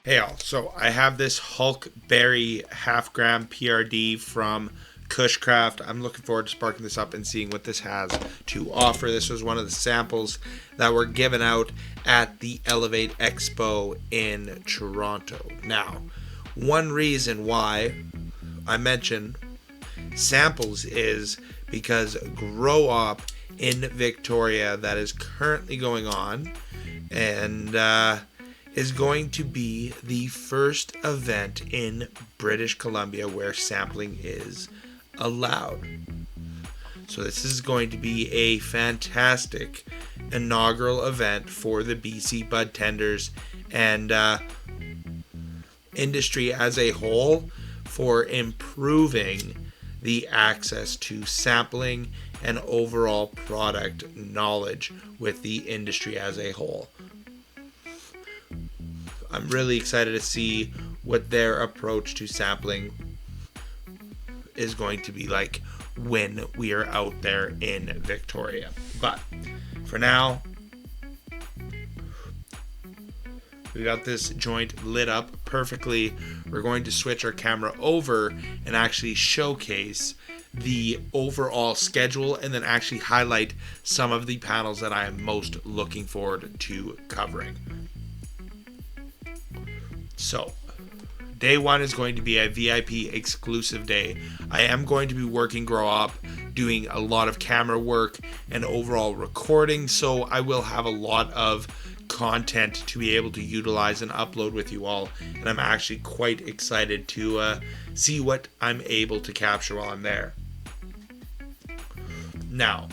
Hey all, so I have this Hulk Berry half gram PRD from Kushcraft. I'm looking forward to sparking this up and seeing what this has to offer. This was one of the samples that were given out at the Elevate Expo in Toronto. Now, one reason why I mention samples is because GrowUp in Victoria that is currently going on and is going to be the first event in British Columbia where sampling is allowed. So this is going to be a fantastic inaugural event for the BC bud tenders and industry as a whole for improving the access to sampling and overall product knowledge with the industry as a whole. I'm really excited to see what their approach to sampling is going to be like when we are out there in Victoria. But for now, we got this joint lit up perfectly. We're going to switch our camera over and actually showcase the overall schedule and then actually highlight some of the panels that I am most looking forward to covering. So, day one is going to be a VIP exclusive day. I am going to be working GrowUp, doing a lot of camera work and overall recording, so I will have a lot of content to be able to utilize and upload with you all, and I'm actually quite excited to see what I'm able to capture while I'm there. Now,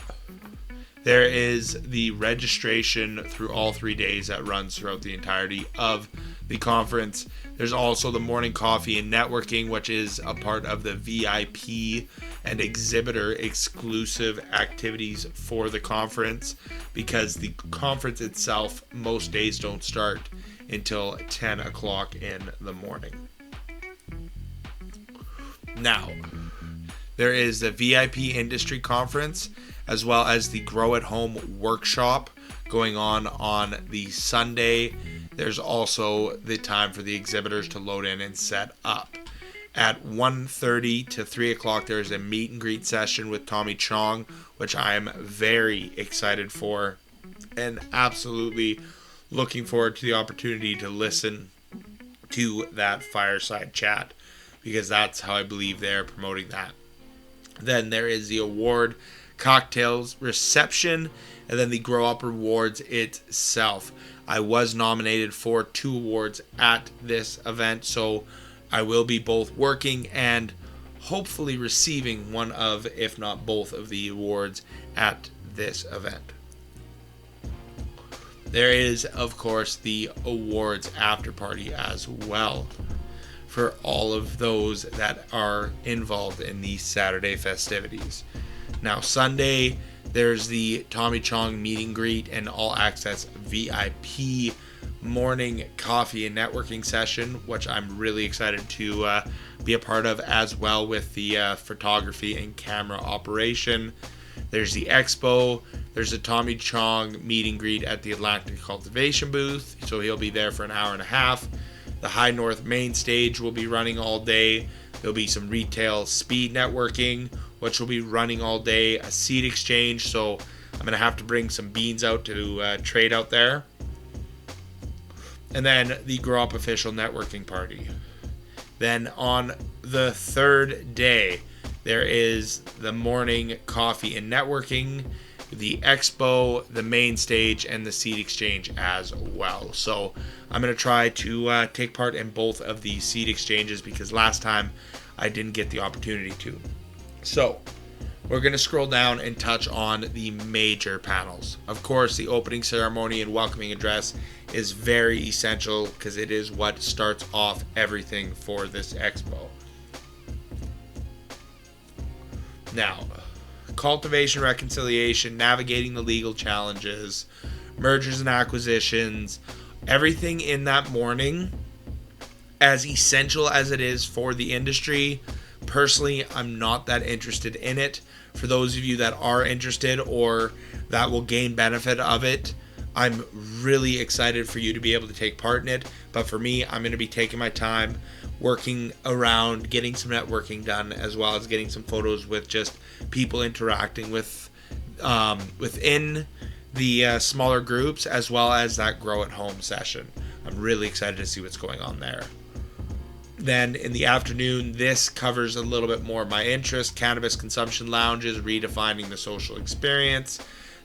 there is the registration through all 3 days that runs throughout the entirety of the conference. There's also the morning coffee and networking, which is a part of the VIP and exhibitor exclusive activities for the conference, because the conference itself most days don't start until 10 o'clock in the morning. Now, there is the VIP industry conference as well as the Grow at Home workshop going on the Sunday. There's also the time for the exhibitors to load in and set up. At 1:30 to 3 o'clock, there's a meet and greet session with Tommy Chong, which I'm very excited for and absolutely looking forward to the opportunity to listen to that fireside chat, because that's how I believe they're promoting that. Then there is the award cocktails reception, and then the GrowUp Rewards itself. I was nominated for 2 awards at this event, so I will be both working and hopefully receiving one of, if not both of the awards at this event. There is, of course, the awards after party as well for all of those that are involved in the Saturday festivities. Now, Sunday, there's the Tommy Chong meet and greet and all access VIP morning coffee and networking session, which I'm really excited to be a part of, as well with the photography and camera operation. There's the expo. There's a Tommy Chong meet and greet at the Atlantic Cultivation booth, so he'll be there for an hour and a half. The High North main stage will be running all day. There'll be some retail speed networking, which will be running all day. A seed exchange, so I'm going to have to bring some beans out to trade out there. And then the GrowUp official networking party. Then on the third day, there is the morning coffee and networking, the expo, the main stage, and the seed exchange as well. So I'm going to try to take part in both of the seed exchanges, because last time I didn't get the opportunity to. So we're going to scroll down and touch on the major panels. Of course, the opening ceremony and welcoming address is very essential, because it is what starts off everything for this expo. Now, cultivation reconciliation, navigating the legal challenges, mergers and acquisitions, everything in that morning, as essential as it is for the industry, Personally, I'm not that interested in it. For those of you that are interested or that will gain benefit of it, I'm really excited for you to be able to take part in it. But for me, I'm going to be taking my time working around, getting some networking done, as well as getting some photos with just people interacting with within the smaller groups, as well as that grow at home session. I'm really excited to see what's going on there. Then in the afternoon, this covers a little bit more of my interest. Cannabis consumption lounges, redefining the social experience.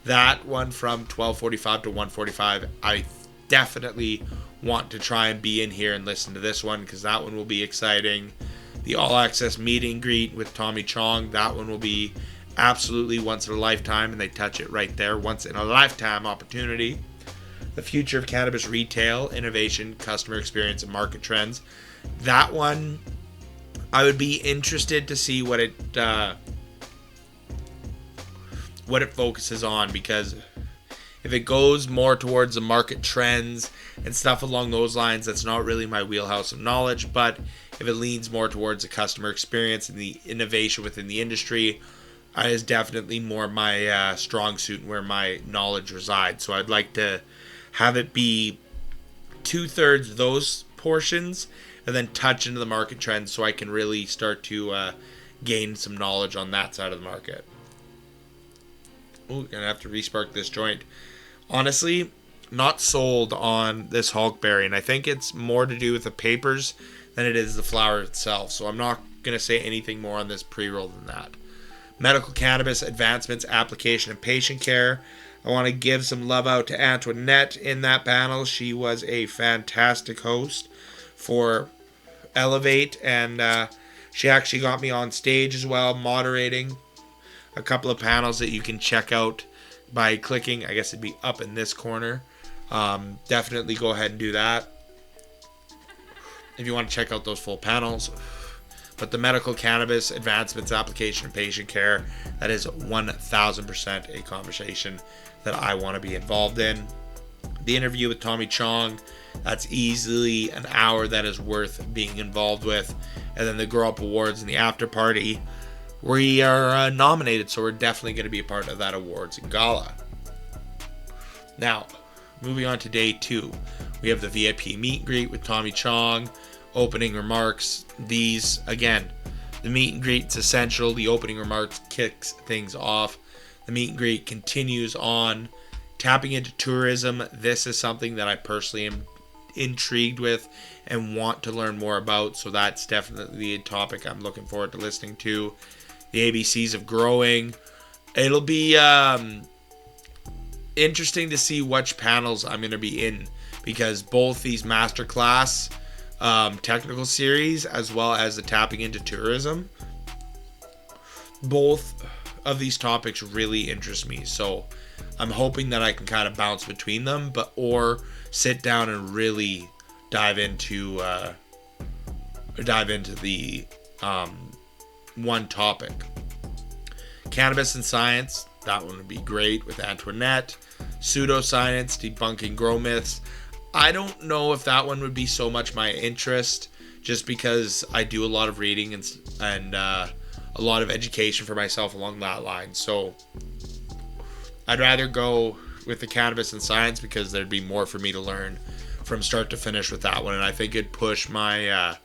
That one from 12:45 to 1:45. I definitely want to try and be in here and listen to this one, because that one will be exciting. The all access meet and greet with Tommy Chong. That one will be absolutely once in a lifetime, and they touch it right there. Once in a lifetime opportunity. The future of cannabis retail, innovation, customer experience, and market trends. That one, I would be interested to see what it focuses on, because if it goes more towards the market trends and stuff along those lines, that's not really my wheelhouse of knowledge. But if it leans more towards the customer experience and the innovation within the industry, is definitely more my strong suit and where my knowledge resides. So I'd like to have it be 2/3 those portions, and then touch into the market trends, so I can really start to gain some knowledge on that side of the market. Ooh, gonna have to respark this joint. Honestly, not sold on this Hulkberry, and I think it's more to do with the papers than it is the flower itself. So I'm not gonna say anything more on this pre-roll than that. Medical cannabis advancements, application, and patient care. I want to give some love out to Antoinette in that panel. She was a fantastic host for Elevate, and she actually got me on stage as well, moderating a couple of panels that you can check out by clicking. I guess it'd be up in this corner. Definitely go ahead and do that if you want to check out those full panels. But the medical cannabis advancements, application, and patient care, that is 1000% a conversation that I want to be involved in. The interview with Tommy Chong, that's easily an hour that is worth being involved with. And then the GrowUp Awards and the after party, we are nominated, so we're definitely going to be a part of that awards gala. Now, moving on to day 2, we have the VIP meet and greet with Tommy Chong, opening remarks. These, again, the meet and greet is essential. The opening remarks kicks things off. The meet and greet continues on. Tapping into tourism, this is something that I personally am intrigued with and want to learn more about, so that's definitely a topic I'm looking forward to listening to. The ABCs of growing. It'll be interesting to see which panels I'm going to be in, because both these masterclass technical series, as well as the tapping into tourism, both of these topics really interest me. So I'm hoping that I can kind of bounce between them, or sit down and really dive into the one topic. Cannabis and science, that one would be great with Antoinette. Pseudoscience, debunking grow myths. I don't know if that one would be so much my interest, just because I do a lot of reading and a lot of education for myself along that line. So I'd rather go with the cannabis and science, because there'd be more for me to learn from start to finish with that one, and I think it'd push my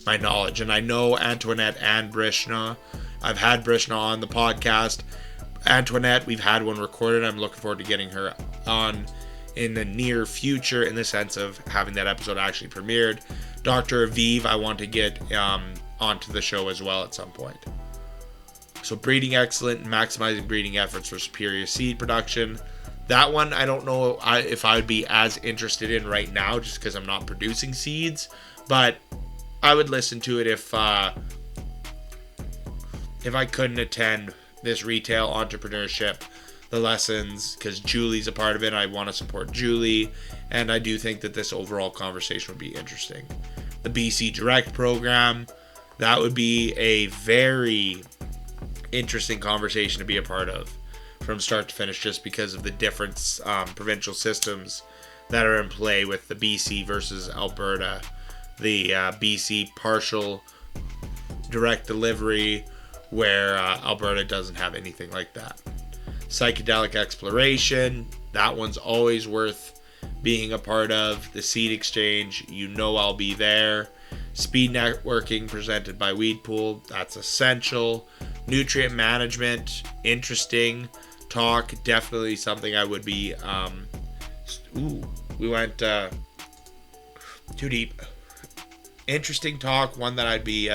my knowledge. And I know Antoinette and Brishna. I've had Brishna on the podcast. Antoinette, we've had one recorded. I'm looking forward to getting her on in the near future, in the sense of having that episode actually premiered. Dr. Aviv, I want to get onto the show as well at some point. So breeding excellent and maximizing breeding efforts for superior seed production. That one, I don't know if I would be as interested in right now, just because I'm not producing seeds, but I would listen to it if I couldn't attend this retail entrepreneurship, the lessons, because Julie's a part of it. I want to support Julie, and I do think that this overall conversation would be interesting. The BC Direct program, that would be a very interesting conversation to be a part of from start to finish, just because of the different provincial systems that are in play with the BC versus Alberta, the BC partial direct delivery, where Alberta doesn't have anything like that. Psychedelic exploration, that one's always worth being a part of. The seed exchange, I'll be there. Speed networking presented by Weedpool, that's essential. Nutrient management, interesting talk, definitely something I would be we went too deep. Interesting talk, one that I'd be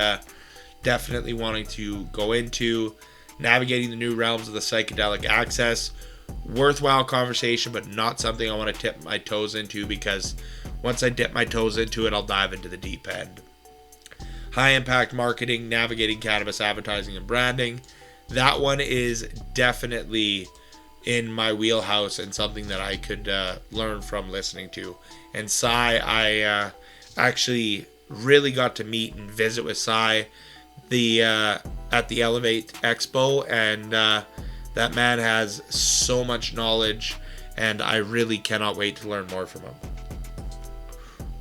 definitely wanting to go into. Navigating the new realms of the psychedelic access, worthwhile conversation, but not something I want to tip my toes into, because once I dip my toes into it, I'll dive into the deep end. High impact marketing, navigating cannabis advertising and branding. That one is definitely in my wheelhouse and something that I could learn from listening to. And Sai, I actually really got to meet and visit with Sai at the Elevate Expo, and that man has so much knowledge, and I really cannot wait to learn more from him.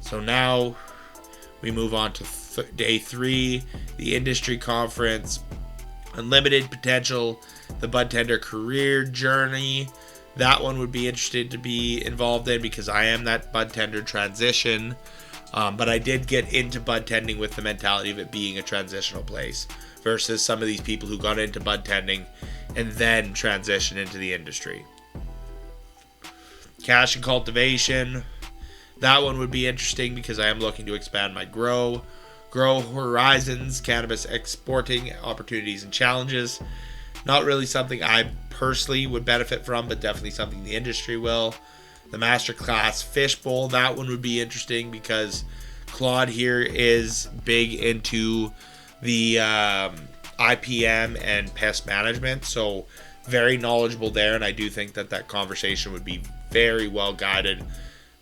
So now we move on to day 3, the industry conference, unlimited potential, the bud tender career journey. That one would be interested to be involved in, because I am that bud tender transition. But I did get into bud tending with the mentality of it being a transitional place, versus some of these people who got into bud tending and then transitioned into the industry. Cash and cultivation. That one would be interesting, because I am looking to expand my grow horizons, cannabis exporting opportunities and challenges. Not really something I personally would benefit from, but definitely something the industry will. The Masterclass Fishbowl, that one would be interesting, because Claude here is big into the IPM and pest management, so very knowledgeable there, and I do think that conversation would be very well guided,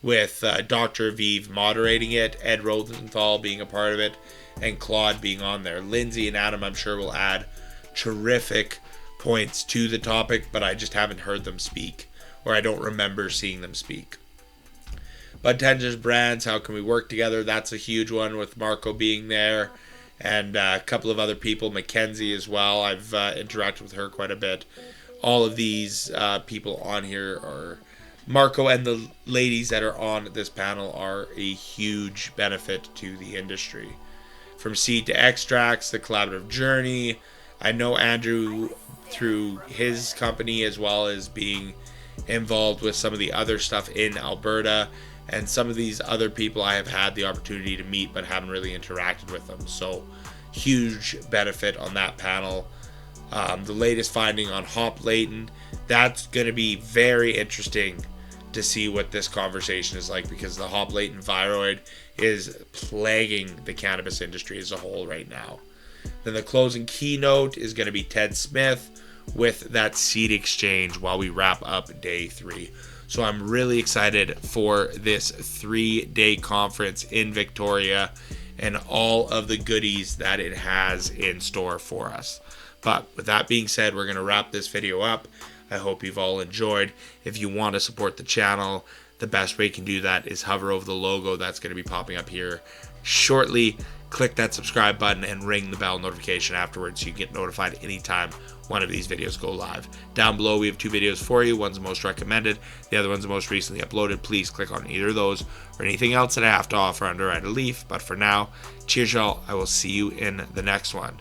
with Dr. Aviv moderating it, Ed Rosenthal being a part of it, and Claude being on there. Lindsay and Adam, I'm sure, will add terrific points to the topic, but I just haven't heard them speak, or I don't remember seeing them speak. Bud Tenders brands, how can we work together? That's a huge one, with Marco being there, and a couple of other people, Mackenzie as well. I've interacted with her quite a bit. All of these people on here are Marco, and the ladies that are on this panel are a huge benefit to the industry. From seed to extracts, the collaborative journey. I know Andrew through his company, as well as being involved with some of the other stuff in Alberta, and some of these other people I have had the opportunity to meet but haven't really interacted with them. So huge benefit on that panel. The latest finding on hop latent, that's going to be very interesting to see what this conversation is like, because the hop latent viroid is plaguing the cannabis industry as a whole right now. Then the closing keynote is going to be Ted Smith with that seed exchange while we wrap up day 3. So I'm really excited for this 3-day conference in Victoria and all of the goodies that it has in store for us. But with that being said, we're going to wrap this video up. I hope you've all enjoyed. If you want to support the channel, the best way you can do that is hover over the logo that's going to be popping up here shortly. Click that subscribe button and ring the bell notification afterwards, so you get notified anytime one of these videos go live. Down below, we have 2 videos for you. One's the most recommended, the other one's the most recently uploaded. Please click on either of those or anything else that I have to offer under a leaf. But for now, cheers y'all. I will see you in the next one.